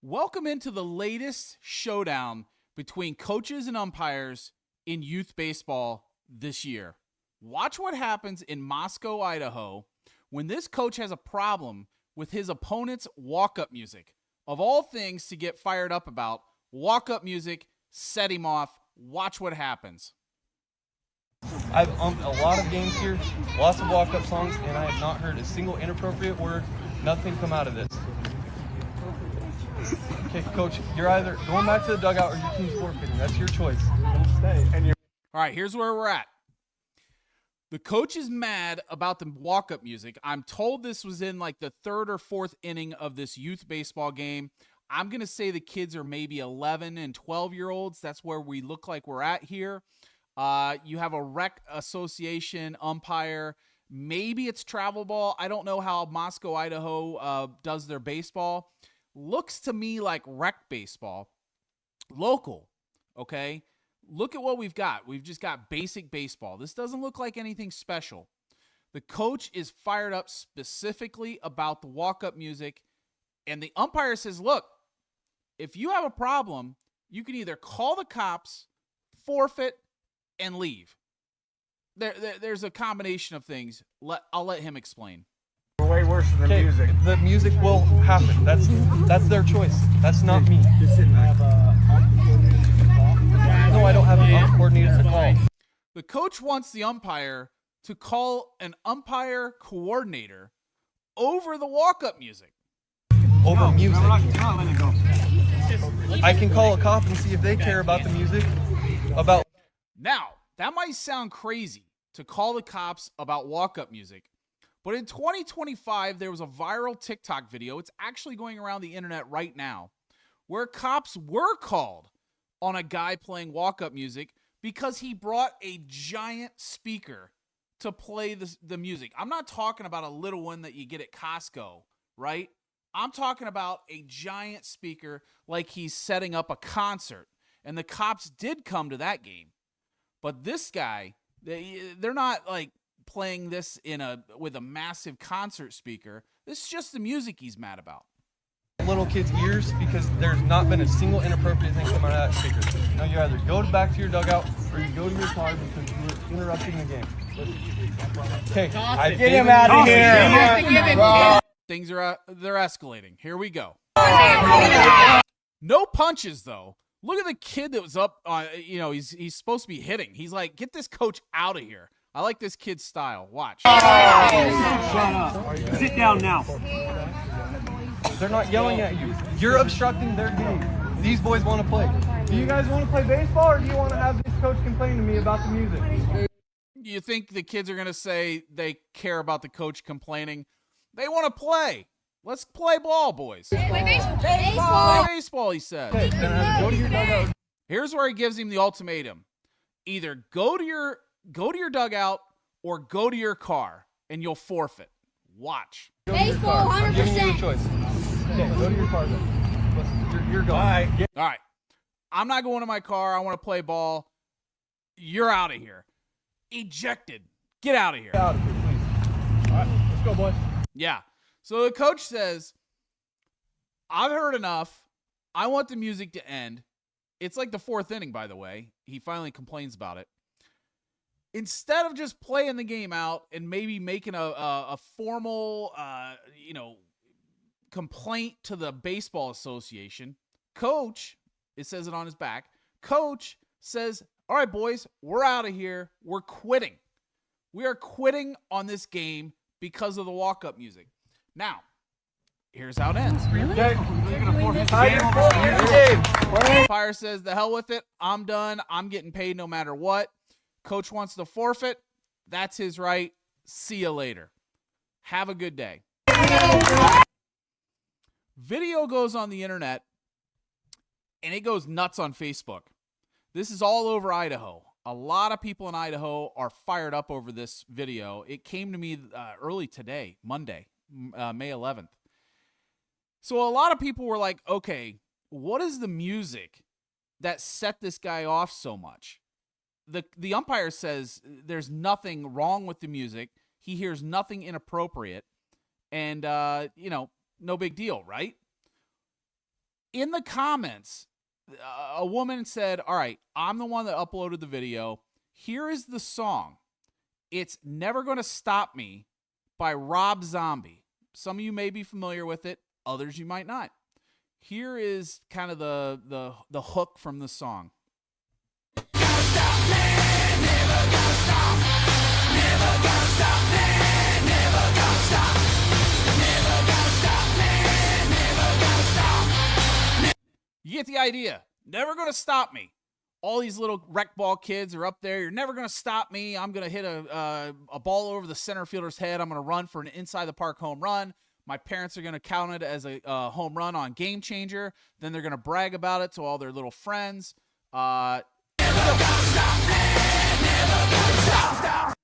Welcome into the latest showdown between coaches and umpires in youth baseball this year. Watch what happens in Moscow, Idaho, when this coach has a problem with his opponent's walk-up music. Of all things to get fired up about, walk-up music set him off. Watch what happens. I've umped a lot of games here, lots of walk-up songs, and I have not heard a single inappropriate word, nothing come out of this. Okay, Coach, you're either going back to the dugout or your team's forfeiting. That's your choice. All right, here's where we're at. The coach is mad about the walk-up music. I'm told this was in like the third or fourth inning of this youth baseball game. I'm going to say the kids are maybe 11 and 12-year-olds. That's where we look like we're at here. You have a rec association umpire. Maybe it's travel ball. I don't know how Moscow, Idaho does their baseball. Looks to me like rec baseball. Local, okay? Look at what we've got. We've just got basic baseball. This doesn't look like anything special. The coach is fired up specifically about the walk-up music, and the umpire says, look, if you have a problem, you can either call the cops, forfeit, and leave. There's a combination of things. I'll let him explain. Way worse than the music. The music will happen. That's their choice. That's not me. No, I don't have an ump coordinator to call. The coach wants the umpire to call an umpire coordinator over the walk-up music. Over music. I can call a cop and see if they care about the music. Now, that might sound crazy to call the cops about walk-up music, but in 2025, there was a viral TikTok video. It's actually going around the internet right now, where cops were called on a guy playing walk-up music because he brought a giant speaker to play the music. I'm not talking about a little one that you get at Costco, right? I'm talking about a giant speaker like he's setting up a concert. And the cops did come to that game. But this guy, they're not like playing this with a massive concert speaker. This is just the music he's mad about. Little kids' ears because there's not been a single inappropriate thing come out of that speaker. Now you either go back to your dugout or you go to your car because you're interrupting the game. Okay, Get him out of here. Things they're escalating. Here we go. No punches though. Look at the kid that was up. He's supposed to be hitting. He's like, get this coach out of here. I like this kid's style. Watch. Shut up. Sit down now. they're not yelling at you. You're obstructing their game. These boys want to play. Do you guys want to play baseball, or do you want to have this coach complain to me about the music? You think the kids are going to say they care about the coach complaining? They want to play. Let's play ball, boys. Play baseball, he said. Okay, then go to your dugout. Here's where he gives him the ultimatum. Either go to your dugout or go to your car, and you'll forfeit. Watch. Baseball, 100%. I'm giving you a choice. Okay, go to your car then. You're going. All right. I'm not going to my car. I want to play ball. You're out of here. Ejected. Get out of here. Get out of here, please. All right, let's go, boys. Yeah. So the coach says, I've heard enough. I want the music to end. It's like the fourth inning, by the way. He finally complains about it. Instead of just playing the game out and maybe making a formal, complaint to the baseball association, coach, it says it on his back, coach says, all right, boys, we're out of here. We're quitting. We are quitting on this game because of the walk-up music. Now, here's how it ends. Really? Umpire says, the hell with it. I'm done. I'm getting paid no matter what. Coach wants to forfeit. That's his right. See you later. Have a good day. Video goes on the internet, and it goes nuts on Facebook. This is all over Idaho. A lot of people in Idaho are fired up over this video. It came to me early today, Monday, May 11th. So a lot of people were like, okay, what is the music that set this guy off so much? The umpire says there's nothing wrong with the music. He hears nothing inappropriate. And, no big deal, right? In the comments, a woman said, all right, I'm the one that uploaded the video. Here is the song. It's Never Gonna Stop Me by Rob Zombie. Some of you may be familiar with it. Others you might not. Here is kind of the hook from the song. You get the idea. Never gonna stop me. All these little rec ball kids are up there. You're never gonna stop me. I'm gonna hit a ball over the center fielder's head. I'm gonna run for an inside the park home run. My parents are gonna count it as a home run on Game Changer. Then they're gonna brag about it to all their little friends. Never gonna stop me. Never gonna stop.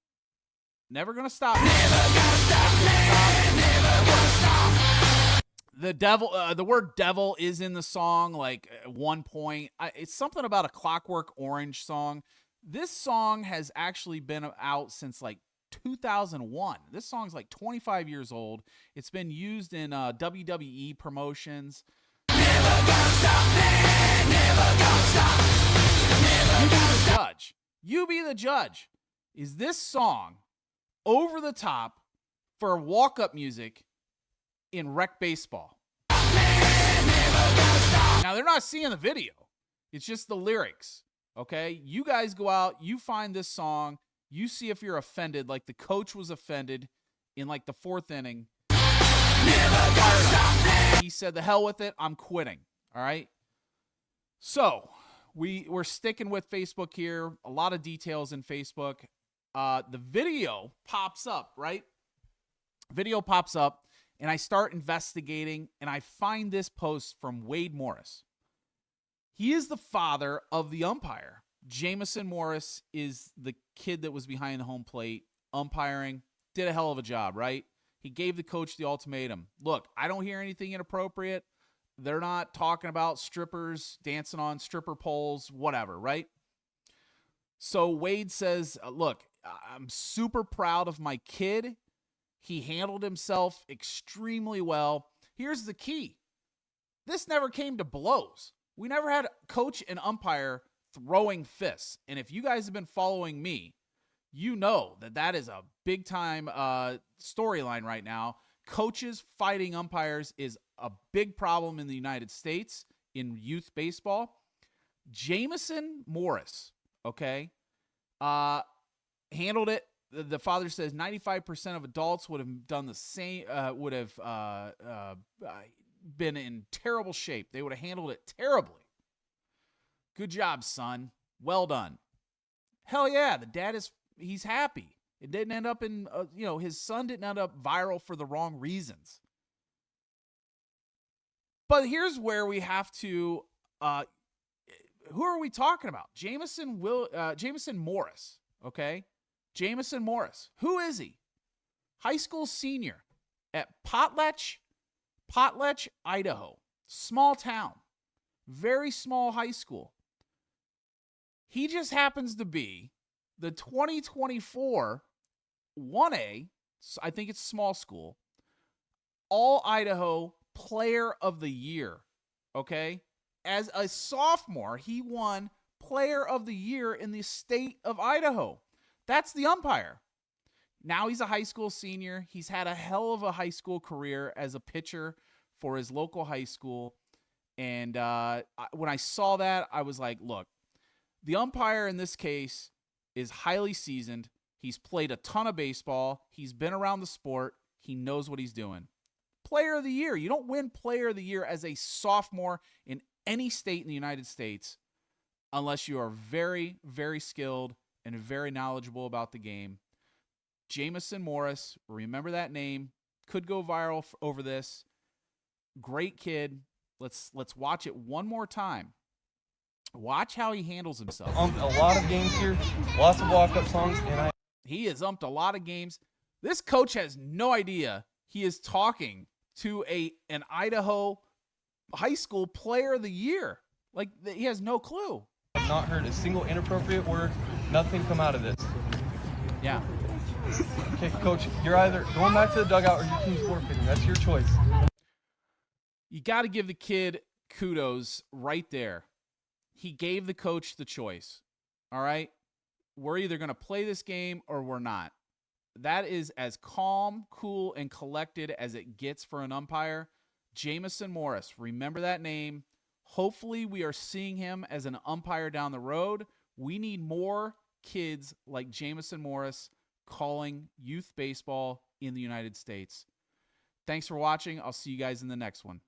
Never gonna stop me. Never gonna stop me. Never gonna stop. The devil, the word devil is in the song, like at one point. It's something about a Clockwork Orange song. This song has actually been out since like 2001. This song's like 25 years old. It's been used in WWE promotions. Never gonna stop me. Never gonna stop. You be the judge. You be the judge. Is this song over the top for walk-up music in rec baseball? Now, they're not seeing the video. It's just the lyrics, okay? You guys go out, you find this song, you see if you're offended, like the coach was offended in like the 4th inning. He said, the hell with it, I'm quitting, all right? So, we're sticking with Facebook here. A lot of details in Facebook. The video pops up, right? Video pops up. And I start investigating, and I find this post from Wade Morris. He is the father of the umpire. Jamison Morris is the kid that was behind the home plate, umpiring. Did a hell of a job, right? He gave the coach the ultimatum. Look, I don't hear anything inappropriate. They're not talking about strippers dancing on stripper poles, whatever, right? So Wade says, look, I'm super proud of my kid. He handled himself extremely well. Here's the key. This never came to blows. We never had coach and umpire throwing fists. And if you guys have been following me, you know that is a big-time storyline right now. Coaches fighting umpires is a big problem in the United States in youth baseball. Jamison Morris, okay, handled it. The father says 95% of adults would have done the same, would have been in terrible shape. They would have handled it terribly. Good job, son. Well done. Hell yeah, the dad he's happy. It didn't end up in, his son didn't end up viral for the wrong reasons. But here's where we have to, who are we talking about? Jamison Morris, okay? Jamison Morris. Who is he? High school senior at Potlatch, Idaho. Small town. Very small high school. He just happens to be the 2024 1A, I think it's small school, All Idaho Player of the Year. Okay? As a sophomore, he won Player of the Year in the state of Idaho. That's the umpire. Now he's a high school senior. He's had a hell of a high school career as a pitcher for his local high school. And when I saw that, I was like, look, the umpire in this case is highly seasoned. He's played a ton of baseball. He's been around the sport. He knows what he's doing. Player of the Year. You don't win Player of the Year as a sophomore in any state in the United States unless you are very, very skilled and very knowledgeable about the game. Jamison Morris, remember that name. Could go viral over this. Great kid. Let's watch it one more time. Watch how he handles himself. A lot of games here, lots of walk-up songs, and he has umped a lot of games. This coach has no idea he is talking to an Idaho high school Player of the Year. Like, he has no clue. I've not heard a single inappropriate word. Nothing come out of this. Yeah. Okay, coach, you're either going back to the dugout or your team's forfeiting. That's your choice. You got to give the kid kudos right there. He gave the coach the choice. All right? We're either going to play this game or we're not. That is as calm, cool, and collected as it gets for an umpire. Jamison Morris, remember that name. Hopefully we are seeing him as an umpire down the road. We need more kids like Jamison Morris calling youth baseball in the United States. Thanks for watching. I'll see you guys in the next one.